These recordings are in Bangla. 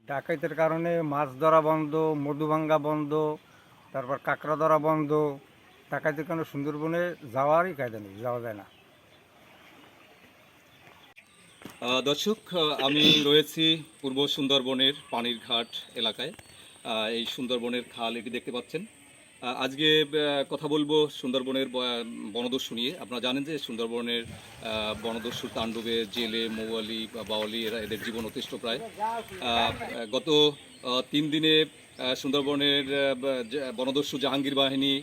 ডাকাইতের কারণে মাছ ধরা বন্ধ, মধু ভাঙ্গা বন্ধ, তারপর কাঁকড়া ধরা বন্ধ। ডাকাইতের কারণে সুন্দরবনে যাওয়ারই কায়দা নেই, যাওয়া যায় না। দর্শক, আমি রয়েছি পূর্ব সুন্দরবনের পানির ঘাট এলাকায়। এই সুন্দরবনের খাল এটি দেখতে পাচ্ছেন। আজকে কথা বলবো সুন্দরবনের বনদস্যু নিয়ে। আপনারা জানেন যে সুন্দরবনের বনদস্যুর তাণ্ডবে জেলে, মৌয়ালি বা বাওয়ালি এদের জীবন অতিষ্ঠ প্রায়। গত 3 দিনে সুন্দরবনের বনদস্যু জাহাঙ্গীর বাহিনী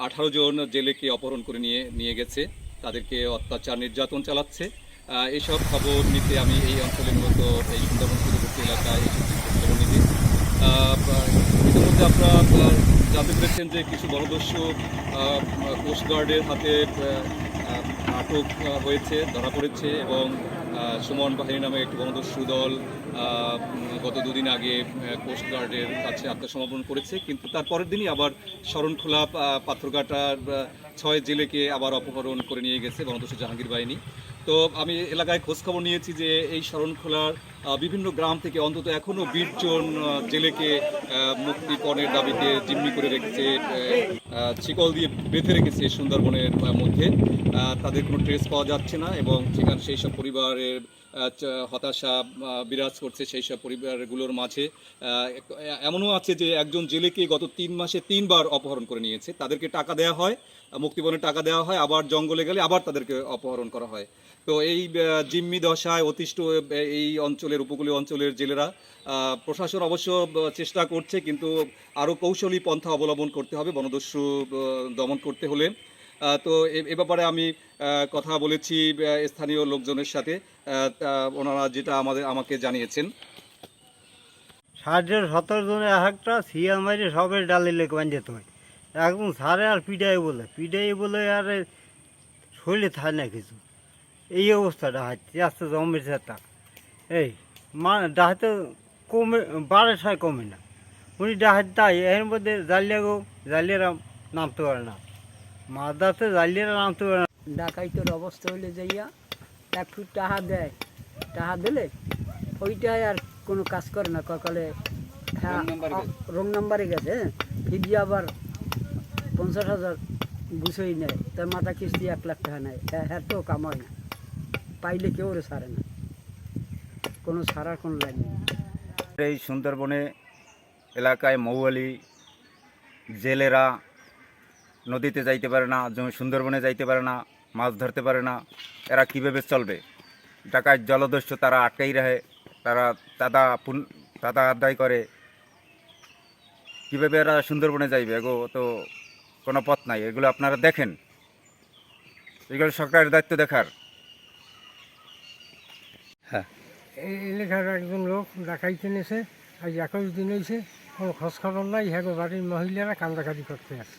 18 জন জেলেকে অপহরণ করে নিয়ে গেছে, তাদেরকে অত্যাচার নির্যাতন চালাচ্ছে। এইসব খবর নিতে আমি এই অঞ্চলের মতো এই সুন্দরবন তীরবর্তী এলাকায় খবর নিতে। ইতিমধ্যে আপনারা জানতে পেরেছেন যে কিছু বনদস্যু কোস্টগার্ডের হাতে আটক হয়েছে, ধরা পড়েছে এবং সুমন বাহিনী নামে একটি বনদস্যু দল গত 2 দিন আগে কোস্টগার্ডের কাছে আত্মসমর্পণ করেছে। কিন্তু তার পরের দিনই আবার শরণখোলা পাথরঘাটার 6 জেলেকে আবার অপহরণ করে নিয়ে গেছে বনদস্যু জাহাঙ্গীর বাহিনী। তো আমি এলাকায় খোঁজখবর নিয়েছি যে এই শরণখোলার বিভিন্ন গ্রাম থেকে অন্তত এখনও 20 জন জেলেকে মুক্তিপণের দাবিতে জিম্মি করে রেখেছে, শিকল দিয়ে বেঁধে রেখেছে সুন্দরবনের মধ্যে। তাদের কোনো ট্রেস পাওয়া যাচ্ছে না এবং সেখানে সেই সব পরিবারের হতাশা বিরাজ করছে সেই সব পরিবারগুলোর মাঝে। এমনও আছে যে একজন জেলেকে গত 3 মাসে 3 বার অপহরণ করে নিয়েছে। তাদেরকে টাকা দেওয়া হয়, মুক্তিপণের টাকা দেওয়া হয়, আবার জঙ্গলে গেলে আবার তাদেরকে অপহরণ করা হয়। তো এই জিম্মি দশায় অতিষ্ঠ এই অঞ্চলের উপকূলীয় অঞ্চলের জেলেরা। প্রশাসন অবশ্য চেষ্টা করছে, কিন্তু আরও কৌশলী পন্থা অবলম্বন করতে হবে বনদস্যু দমন করতে হলে। তো এ ব্যাপারে আমি কথা বলেছি স্থানীয় লোকজনের সাথে। ওনারা যেটা আমাকে জানিয়েছেন, 60-70 জনে একটা সিয়াল মাইরে সবের ডালে লেগে বাঁধে তো একদম সারে আর পিটাই বলে আর শরীরে থাকে না কিছু। এই অবস্থা ডাহাচ্ছে আস্তে জমেছে একটা। এই ডাহাতে কমে বাড়ে সায় কমে না, উনি ডাহাত তাই এর মধ্যে জালিয়ারা নামতে পারে না, মাছ ধরতে জালিয়ারা নামতে পারে না। ডাকাইতের অবস্থা হইলে যাইয়া একটু টাহা দেয়, টাহা দিলে ওইটাই আর কোনো কাজ করে না। ককালে হ্যাঁ রং নাম্বারে গেছে, ফিরিয়ে আবার 50,000 গুছোই নেয়, তার মাথা কিস্তি 1 লাখ টাকা নেয়। হ্যাঁ তো কামায় না, পাইলে কেউ ওরে সারে না, কোনো সারার কোনো লাইন নেই। এই সুন্দরবনে এলাকায় মৌয়ালি জেলেরা নদীতে যাইতে পারে না, সুন্দরবনে যাইতে পারে না, মাছ ধরতে পারে না। এরা কীভাবে চলবে? ডাকাত জলদস্যু তারা আটকাই রাখে, তারা তাদা আদায় করে। কীভাবে এরা সুন্দরবনে যাইবে? এগো তো কোনো পথ নাই। এগুলো আপনারা দেখেন, এগুলো সরকারের দায়িত্ব দেখার। হ্যাঁ, এই এলাকার একজন লোক ডাকাইতে নিয়েছে, আজ 21 দিন হয়েছে, কোনো খোঁজ খবর নাই। হ্যাঁ, বাড়ির মহিলারা কান্দাকাটি করতে আছে।